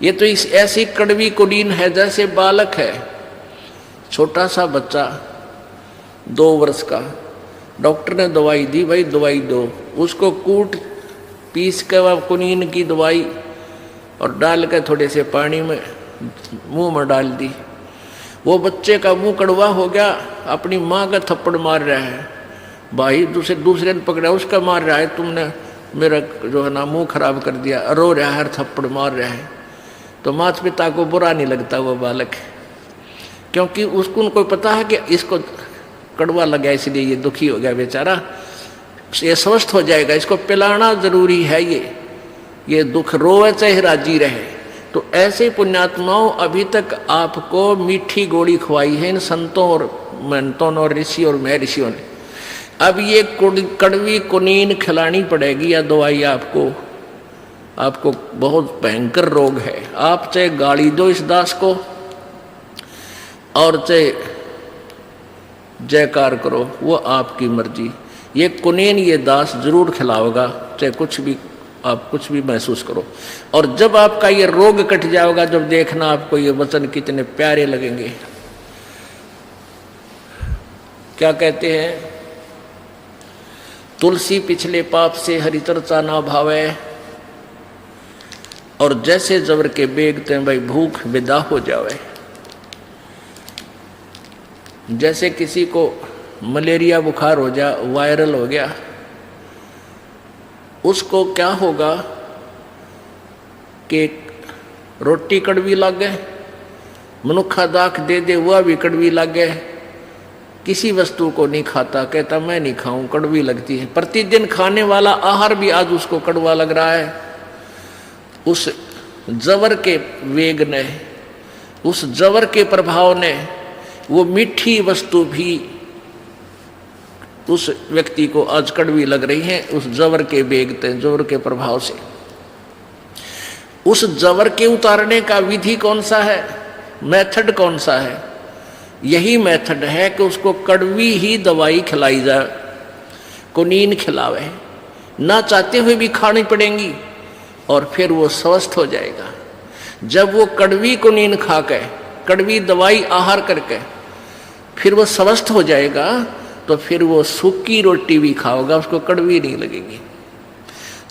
ये तो इस ऐसी कड़वी कुलीन है जैसे बालक है, छोटा सा बच्चा 2 वर्ष का, डॉक्टर ने दवाई दी, भाई दवाई दो, उसको कूट पीस के वह कुनीन की दवाई और डाल के थोड़े से पानी में मुंह में डाल दी, वो बच्चे का मुंह कड़वा हो गया, अपनी माँ का थप्पड़ मार रहा है, भाई दूसरे ने पकड़ा उसका मार रहा है, तुमने मेरा जो है ना मुंह खराब कर दिया, रो रहा है, थप्पड़ मार रहा है। तो माता पिता को बुरा नहीं लगता वो बालक, क्योंकि उसको उनको पता है कि इसको कड़वा लगा इसलिए ये दुखी हो गया बेचारा, ये स्वस्थ हो जाएगा, इसको पिलाना जरूरी है, ये दुख रोए चाहे राजी रहे। तो ऐसे पुण्यात्माओं अभी तक आपको मीठी गोली खवाई है इन संतों और महंतों और ऋषि और महर्षियों ने। अब ये कड़वी कुनीन खिलानी पड़ेगी या दवाई आपको बहुत भयंकर रोग है। आप चाहे गाली दो इस दास को और चाहे जयकार करो, वो आपकी मर्जी। ये कुनीन ये दास जरूर खिलाओगा, चाहे कुछ भी आप कुछ भी महसूस करो। और जब आपका ये रोग कट जाएगा, जब देखना आपको ये वचन कितने प्यारे लगेंगे। क्या कहते हैं, तुलसी पिछले पाप से हरि चर्चा ना भावे, और जैसे जबर के बेगते भाई भूख विदा हो जावे। जैसे किसी को मलेरिया बुखार हो जा, वायरल हो गया, उसको क्या होगा कि रोटी कड़वी लगे, मनुखा दाख दे दे वह भी कड़वी लगे, किसी वस्तु को नहीं खाता, कहता मैं नहीं खाऊं, कड़वी लगती है। प्रतिदिन खाने वाला आहार भी आज उसको कड़वा लग रहा है। उस जवर के वेग ने, उस जवर के प्रभाव ने वो मीठी वस्तु भी उस व्यक्ति को आज कड़वी लग रही है, उस जवर के बेगते जवर के प्रभाव से। उस जवर के उतारने का विधि कौन सा है, मेथड कौन सा है? यही मेथड है कि उसको कड़वी ही दवाई खिलाई जाए, कुनीन खिलावे, ना चाहते हुए भी खानी पड़ेंगी और फिर वो स्वस्थ हो जाएगा। जब वो कड़वी कुनीन खा के, कड़वी दवाई आहार करके फिर वो स्वस्थ हो जाएगा, तो फिर वो सूखी रोटी भी खाओगा, उसको कड़वी नहीं लगेगी।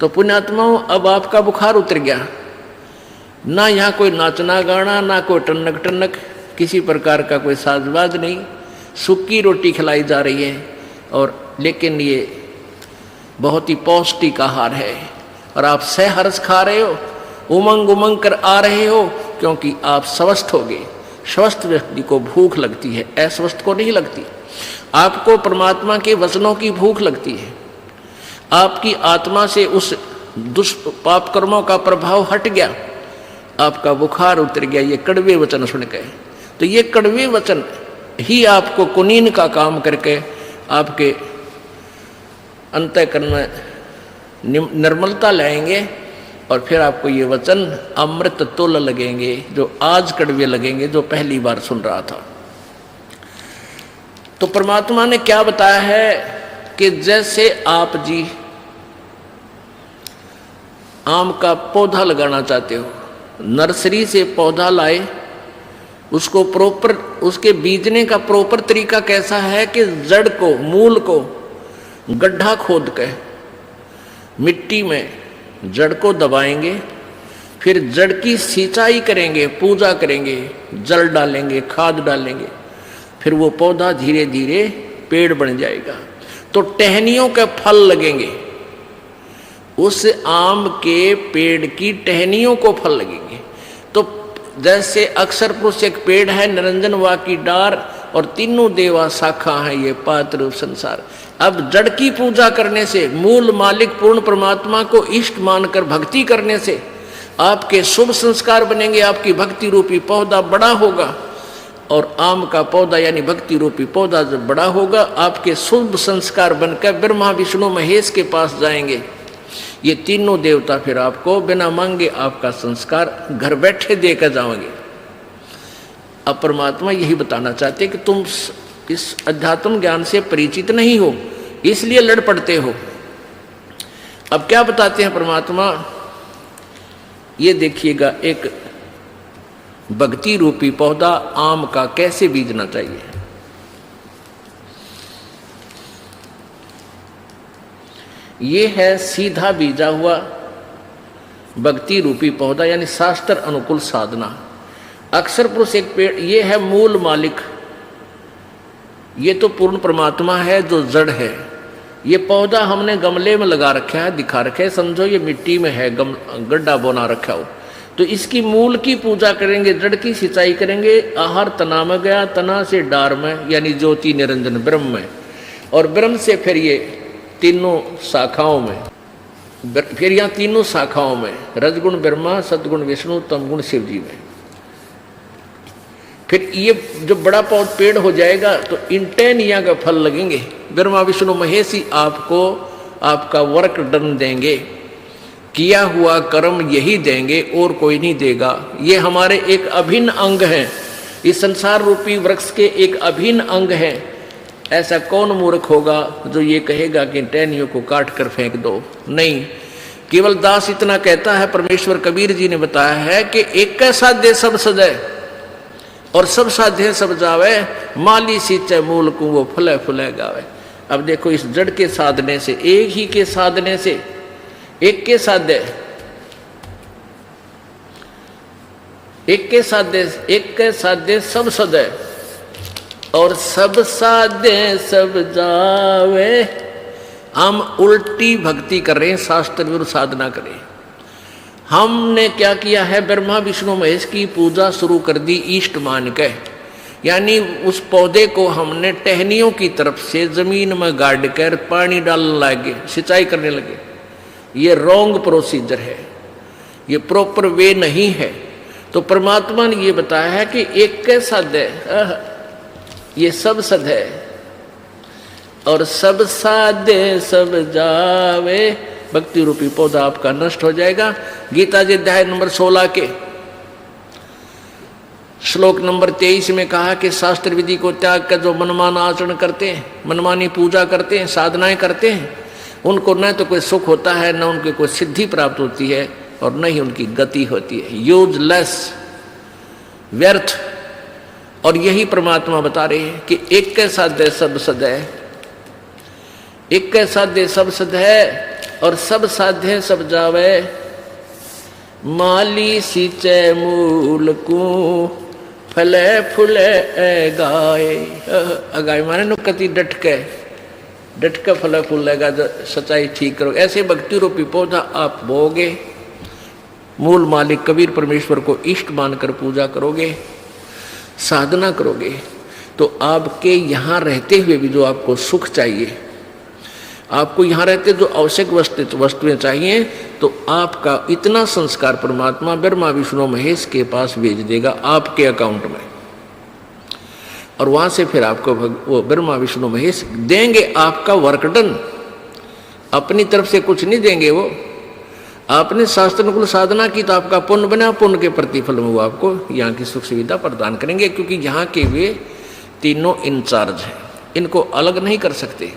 तो पुण्यात्माओं, अब आपका बुखार उतर गया, ना यहाँ कोई नाचना गाना, ना कोई टनक टनक, किसी प्रकार का कोई साजबाज नहीं, सूखी रोटी खिलाई जा रही है। और लेकिन ये बहुत ही पौष्टिक आहार है और आप सहर्ष खा रहे हो, उमंग उमंग कर आ रहे हो, क्योंकि आप स्वस्थ हो गए। स्वस्थ व्यक्ति को भूख लगती है, अस्वस्थ को नहीं लगती। आपको परमात्मा के वचनों की भूख लगती है, आपकी आत्मा से उस दुष्पाप कर्मों का प्रभाव हट गया, आपका बुखार उतर गया ये कड़वे वचन सुन के। तो ये कड़वे वचन ही आपको कुनीन का काम करके आपके अंतःकरण में निर्मलता लाएंगे और फिर आपको ये वचन अमृत तुल्य लगेंगे, जो आज कड़वे लगेंगे, जो पहली बार सुन रहा था। तो परमात्मा ने क्या बताया है कि जैसे आप जी आम का पौधा लगाना चाहते हो, नर्सरी से पौधा लाए, उसको प्रॉपर, उसके बीजने का प्रॉपर तरीका कैसा है कि जड़ को, मूल को गड्ढा खोद के मिट्टी में जड़ को दबाएंगे, फिर जड़ की सिंचाई करेंगे, पूजा करेंगे, जल डालेंगे, खाद डालेंगे, फिर वो पौधा धीरे धीरे पेड़ बन जाएगा। तो टहनियों के फल लगेंगे, उस आम के पेड़ की टहनियों को फल लगेंगे। तो जैसे अक्षर पुरुष एक पेड़ है, निरंजन वा की डार और तीनों देवा शाखा है ये पात्र संसार। अब जड़ की पूजा करने से, मूल मालिक पूर्ण परमात्मा को इष्ट मानकर भक्ति करने से आपके शुभ संस्कार बनेंगे, आपकी भक्ति रूपी पौधा बड़ा होगा। और आम का पौधा यानी भक्ति रूपी पौधा जब बड़ा होगा, आपके शुभ संस्कार बनकर ब्रह्मा विष्णु महेश के पास जाएंगे। ये तीनों देवता फिर आपको बिना मांगे आपका संस्कार घर बैठे देकर जाओगे। अब परमात्मा यही बताना चाहते कि तुम इस अध्यात्म ज्ञान से परिचित नहीं हो, इसलिए लड़ पड़ते हो। अब क्या बताते हैं परमात्मा, ये देखिएगा, एक भक्ति रूपी पौधा आम का कैसे बीजना चाहिए। ये है सीधा बीजा हुआ भक्ति रूपी पौधा, यानी शास्त्र अनुकूल साधना। अक्षर पुरुष एक पेड़, ये है मूल मालिक, ये तो पूर्ण परमात्मा है जो जड़ है। ये पौधा हमने गमले में लगा रखा है, दिखा रखा है, समझो ये मिट्टी में है, गड्ढा बना रखा हो, तो इसकी मूल की पूजा करेंगे, जड़ की सिंचाई करेंगे। आहार तना में गया, तना से डार में, यानी ज्योति निरंजन ब्रह्म में, और ब्रह्म से फिर ये तीनों शाखाओं में, फिर यहाँ तीनों शाखाओं में रजगुण ब्रह्मा, सदगुण विष्णु, तमगुण शिव जी में। फिर ये जो बड़ा पेड़ हो जाएगा तो इन 10 यहाँ का फल लगेंगे। ब्रह्मा विष्णु महेश ही आपको आपका वर्क डन देंगे, किया हुआ कर्म यही देंगे और कोई नहीं देगा। ये हमारे एक अभिन्न अंग हैं, इस संसार रूपी वृक्ष के एक अभिन्न अंग हैं। ऐसा कौन मूर्ख होगा जो ये कहेगा कि टहनियों को काट कर फेंक दो। नहीं, केवल दास इतना कहता है, परमेश्वर कबीर जी ने बताया है कि एक साध्य सब सदै और सब साध्य सब जावे, माली सींचे मूल को वो फले फुले गावे। अब देखो इस जड़ के साधने से, एक ही के साधने से, एक के साध्य, एक के साध्य, एक के साध्य सब सदै और सब साध्य सब जावे। हम उल्टी भक्ति कर रहे हैं, शास्त्र विरुद्ध साधना करें। हमने क्या किया है, ब्रह्मा विष्णु महेश की पूजा शुरू कर दी इष्ट मान के, यानी उस पौधे को हमने टहनियों की तरफ से जमीन में गाड़ कर पानी डालने लगे, सिंचाई करने लगे। ये रॉन्ग प्रोसीजर है, ये प्रॉपर वे नहीं है। तो परमात्मा ने ये बताया है कि एक के साध्य, ये सब सद है और सब साध्य सब जावे। भक्ति रूपी पौधा आपका नष्ट हो जाएगा। गीता जी अध्याय नंबर 16 के श्लोक नंबर 23 में कहा कि शास्त्र विधि को त्याग कर जो मनमाना आचरण करते हैं, मनमानी पूजा करते हैं, साधनाएं करते हैं, उनको न तो कोई सुख होता है, न उनकी कोई सिद्धि प्राप्त होती है और न ही उनकी गति होती है। यूजलेस, व्यर्थ। और यही परमात्मा बता रहे हैं कि एक के साध्य सब सद है, एक के साध्य सब सद है और सब साध्य सब जावे। माली सींचे मूल को फले फुले गाए। अगाए माने नु कति डट के फले फूलेगा, सच्चाई ठीक करो। ऐसे भक्ति रूपी पौधा आप बोगे, मूल मालिक कबीर परमेश्वर को इष्ट मानकर पूजा करोगे, साधना करोगे, तो आपके यहाँ रहते हुए भी जो आपको सुख चाहिए, आपको यहाँ रहते जो आवश्यक वस्तुएं चाहिए, तो आपका इतना संस्कार परमात्मा ब्रह्मा विष्णु महेश के पास भेज देगा आपके अकाउंट में, और वहां से फिर आपको वो ब्रह्मा विष्णु महेश देंगे आपका वर्क डन। अपनी तरफ से कुछ नहीं देंगे वो, आपने शास्त्रानुकूल साधना की तो आपका पुण्य बना, पुण्य के प्रतिफल में वो आपको यहाँ की सुख सुविधा प्रदान करेंगे, क्योंकि यहाँ के वे तीनों इंचार्ज हैं, इनको अलग नहीं कर सकते।